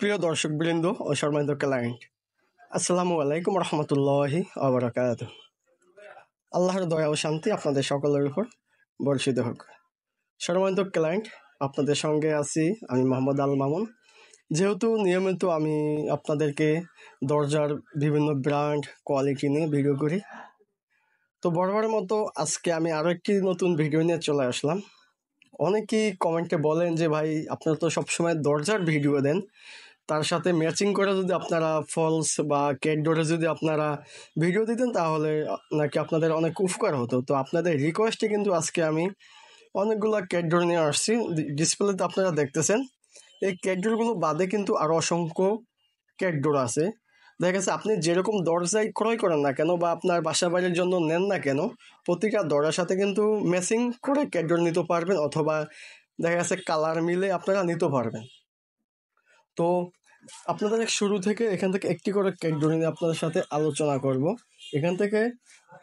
প্রিয় দর্শকবৃন্দ ও সম্মানিত ক্লায়েন্ট, আসসালামু আলাইকুম রহমতুল্লাহি ওয়া আল্লাহর দয়া ও শান্তি আপনাদের সকলের উপর বর্ষিত হোক। সম্মানিত ক্লায়েন্ট, আপনাদের সঙ্গে আছি আমি মোহাম্মদ আল মামুন। যেহেতু নিয়মিত আমি আপনাদেরকে দরজার বিভিন্ন ব্র্যান্ড কোয়ালিটি নিয়ে ভিডিও করি, তো বরাবরের মতো আজকে আমি আরও একটি নতুন ভিডিও নিয়ে চলে আসলাম। অনেকেই কমেন্টে বলেন যে ভাই, আপনারা তো সবসময় দরজার ভিডিও দেন, তার সাথে ম্যাচিং করে যদি আপনারা ফলস বা ক্যাট ডোরে যদি আপনারা ভিডিও দিতেন তাহলে নাকি আপনাদের অনেক উপকার হতো। তো আপনাদের রিকোয়েস্টে কিন্তু আজকে আমি অনেকগুলো ক্যাট ডোর নিয়ে আসছি। ডিসপ্লেতে আপনারা দেখতেছেন, এই ক্যাট ডোরগুলো বাদে কিন্তু আরও অসংখ্য ক্যাট ডোর আছে। দেখা গেছে আপনি যেরকম দরজাই ক্রয় করেন না কেন বা আপনার বাসা বাড়ির জন্য নেন না কেন, প্রতিটা দরজার সাথে কিন্তু ম্যাচিং করে ক্যাট ডোর নিতে পারবেন, অথবা দেখা গেছে কালার মিলে আপনারা নিতে পারবেন। তো আপনাদের শুরু থেকে এখান থেকে একটি করে ক্যাট ডোর নিয়ে আপনাদের সাথে আলোচনা করব। এখান থেকে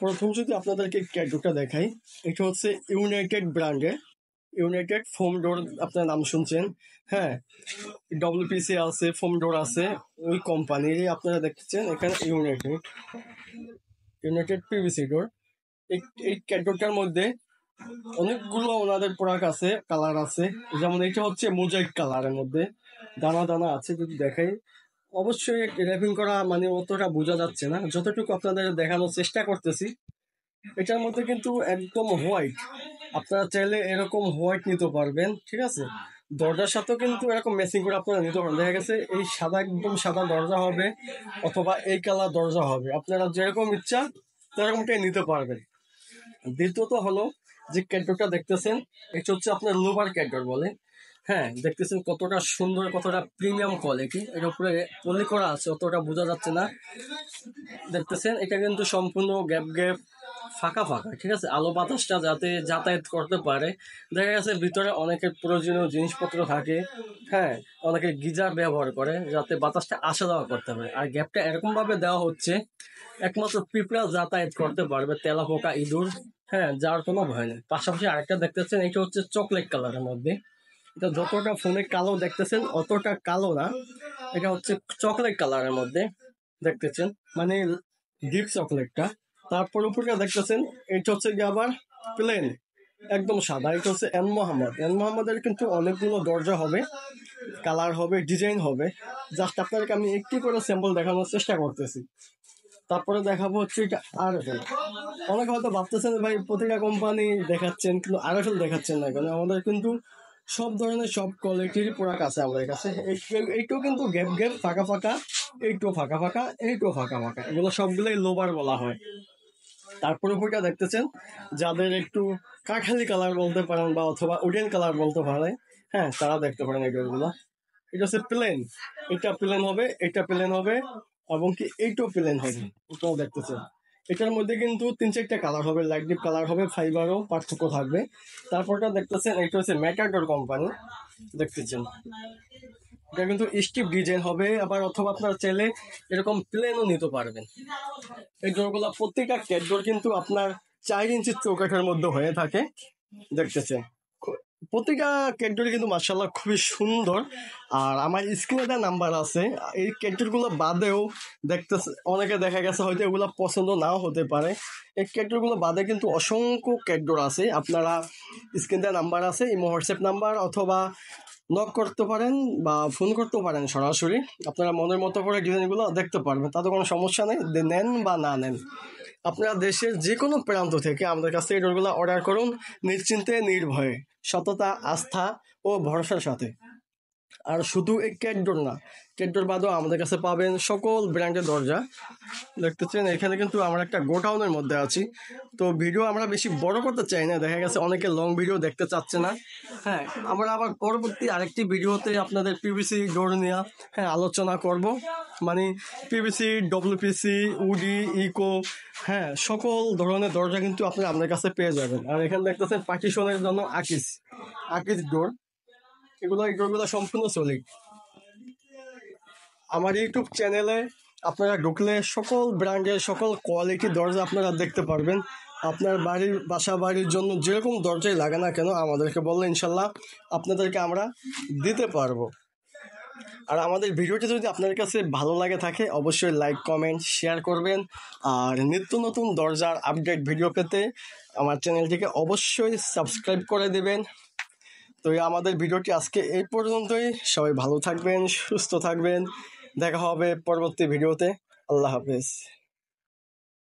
প্রথম যদি আপনাদেরকে ক্যাট ডোরটা দেখাই, এটা হচ্ছে ইউনাইটেড ব্র্যান্ডের ইউনাইটেড ফোম ডোর। আপনার নাম শুনছেন, হ্যাঁ, ডব্লিউপিসি আছে, ফোম ডোর আছে, ওই কোম্পানিরই আপনারা দেখছেন এখানে ইউনাইটেড পিভিসি ডোর। এই ক্যাট ডোরটার মধ্যে অনেকগুলো ওনাদের প্রোডাক্ট আছে, কালার আছে। যেমন এটা হচ্ছে মোজাইক কালারের মধ্যে দানা দানা আছে, যদি দেখাই অবশ্যই র্যাপিং করা মানে অতটা বোঝা যাচ্ছে না, যতটুকু আপনাদের দেখানোর চেষ্টা করতেছি। এটার মধ্যে কিন্তু একদম হোয়াইট, আপনারা চাইলে এরকম হোয়াইট নিতে পারবেন, ঠিক আছে। দরজার সাথেও কিন্তু এরকম ম্যাচিং করে আপনারা নিতে পারবেন। দেখা গেছে এই সাদা, একদম সাদা দরজা হবে অথবা এই কালার দরজা হবে, আপনারা যেরকম ইচ্ছা সেরকমটাই নিতে পারবেন। দ্বিতীয়ত হলো যে ক্যাটডোরটা দেখতেছেন, এটা হচ্ছে আপনার লোভার ক্যাটডোর বলে। হ্যাঁ, দেখতেছেন কতটা সুন্দর, কতটা প্রিমিয়াম কোয়ালিটি। এর উপরে পলি করা আছে, অতটা বোঝা যাচ্ছে না। দেখতেছেন এটা কিন্তু সম্পূর্ণ গ্যাপ গ্যাপ ফাঁকা ফাঁকা, ঠিক আছে, আলো বাতাসটা যাতে যাতায়াত করতে পারে। দেখা গেছে ভিতরে অনেকের প্রয়োজনীয় জিনিসপত্র থাকে, হ্যাঁ, অনেকে গিজার ব্যবহার করে যাতে বাতাসটা আসা যাওয়া করতে পারে। আর গ্যাপটা এরকম ভাবে দেওয়া হচ্ছে একমাত্র পিঁপড়া যাতায়াত করতে পারবে, তেলাপোকা, ইঁদুর, হ্যাঁ, যার কোনো ভয় নেই। পাশাপাশি আরেকটা দেখতেছেন, এটা হচ্ছে চকলেট কালারের মধ্যে। এটা যতটা ফোনে কালো দেখতেছেন অতটা কালো না, এটা হচ্ছে চকলেট কালারের মধ্যে দেখতেছেন, মানে ডিপ চকলেটটা। তারপর উপরে দেখতেছেন এটা হচ্ছে গিয়ে আবার প্লেন, একদম সাদা। এটা হচ্ছে এন মোহাম্মদের কিন্তু অনেকগুলো দরজা হবে, কালার হবে, ডিজাইন হবে। জাস্ট আপনাদেরকে আমি একটি করে স্যাম্পল দেখানোর চেষ্টা করতেছি। তারপরে দেখাবো হচ্ছে এটা আরএফএল। অনেকে হয়তো ভাবতেছেন ভাই প্রতিটা কোম্পানি দেখাচ্ছেন কিন্তু আরএফএল দেখাচ্ছেন না কেন। আমাদের কিন্তু সব ধরনের সব কোয়ালিটির প্রোডাক্ট আছে আমাদের কাছে। এইটাও কিন্তু গ্যাপ গ্যাপ ফাঁকা ফাঁকা, এইটাও ফাঁকা ফাঁকা, এইটাও ফাঁকা ফাঁকা, এগুলো সবগুলোই লোবার বলা হয়। তারপরে উপরটা দেখতেছেন, যাদের একটু কাঠালি কালার বলতে পারেন বা অথবা উডেন কালার বলতে পারেন, হ্যাঁ, তারা দেখতে পারেন এগুলো। এটা হচ্ছে প্লেন, এটা প্লেন হবে, এটা প্লেন হবে, এবং কি এইটাও প্লেন হবে, এটাও দেখতেছেন। এটার মধ্যে কিন্তু 3-4টা কালার হবে, লাইট ডিপ কালার হবে, ফাইবারও পার্থক্য থাকবে। তারপরটা দেখতেছেন, এটা হচ্ছে ম্যাটাডোর কোম্পানি, দেখতেছেন। এটা কিন্তু স্টিপ ডিজাইন হবে, আবার অথবা আপনারা চাইলে এরকম প্লেনও নিতে পারবেন। এই ডোরগুলো প্রত্যেকটা ক্যাট ডোর কিন্তু আপনার 4 ইঞ্চি চৌকাঠের মধ্যে হয়ে থাকে, দেখতেছেন। প্রতিটা ক্যাটডোরই কিন্তু মার্শাল্লাহ খুবই সুন্দর। আর আমার স্ক্রিনে দেওয়া নাম্বার আছে, এই ক্যাটডোরগুলো বাদেও দেখতেছে অনেকে, দেখা গেছে হয়তো এগুলো পছন্দ নাও হতে পারে। এই ক্যাটডোরগুলো বাদে কিন্তু অসংখ্য ক্যাটডোর আছে, আপনারা স্ক্রিনে দেওয়া নাম্বার আছে, ইমো হোয়াটসঅ্যাপ নাম্বার, অথবা নক করতে পারেন বা ফোন করতে পারেন সরাসরি। আপনারা মনের মতো করে ডিজাইনগুলো দেখতে পারবেন, তাতে কোনো সমস্যা নেই, নেন বা না নেন। আপনারা দেশের যে কোনো প্রান্ত থেকে আমাদের কাছে এই ডোরগুলো অর্ডার করুন নিশ্চিন্তে, নির্ভয়ে, সততা, আস্থা ও ভরসার সাথে। আর শুধু এই ক্যাট ডোর না, ক্যাট ডোর বাদেও আমাদের কাছে পাবেন সকল ব্র্যান্ডের দরজা। দেখতেছেন এখানে কিন্তু আমরা একটা গোডাউনের মধ্যে আছি। তো ভিডিও আমরা বেশি বড় করতে চাই না, দেখা গেছে অনেকে লং ভিডিও দেখতে চাচ্ছে না। হ্যাঁ, আমরা আবার পরবর্তী আরেকটি ভিডিওতে আপনাদের পিভিসি ডোর নিয়ে, হ্যাঁ, আলোচনা করব। মানে পিভিসি, ডব্লিউপিসি, উডি, ইকো, হ্যাঁ, সকল ধরনের দরজা কিন্তু আপনারা আপনার কাছে পেয়ে যাবেন। আর এখানে দেখতেছেন পার্টিশনের জন্য আকিস ডোর, এই ডোরগুলো সম্পূর্ণ সলিড। আমার ইউটিউব চ্যানেলে আপনারা ঢুকলে সকল ব্র্যান্ডের সকল কোয়ালিটির দরজা আপনারা দেখতে পারবেন। আপনার বাসা বাড়ির জন্য যেরকম দরজাই লাগে না কেন আমাদেরকে বললে ইনশাল্লাহ আপনাদেরকে আমরা দিতে পারবো। আর আমাদের ভিডিওটি যদি আপনার কাছে ভালো লাগে থাকে অবশ্যই লাইক কমেন্ট শেয়ার করবেন। আর নিত্য নতুন দরজার আপডেট ভিডিও পেতে আমার চ্যানেলটিকে অবশ্যই সাবস্ক্রাইব করে দেবেন। তো আমাদের ভিডিওটি আজকে এই পর্যন্তই। সবাই ভালো থাকবেন, সুস্থ থাকবেন। দেখা হবে পরবর্তী ভিডিওতে। আল্লাহ হাফেজ।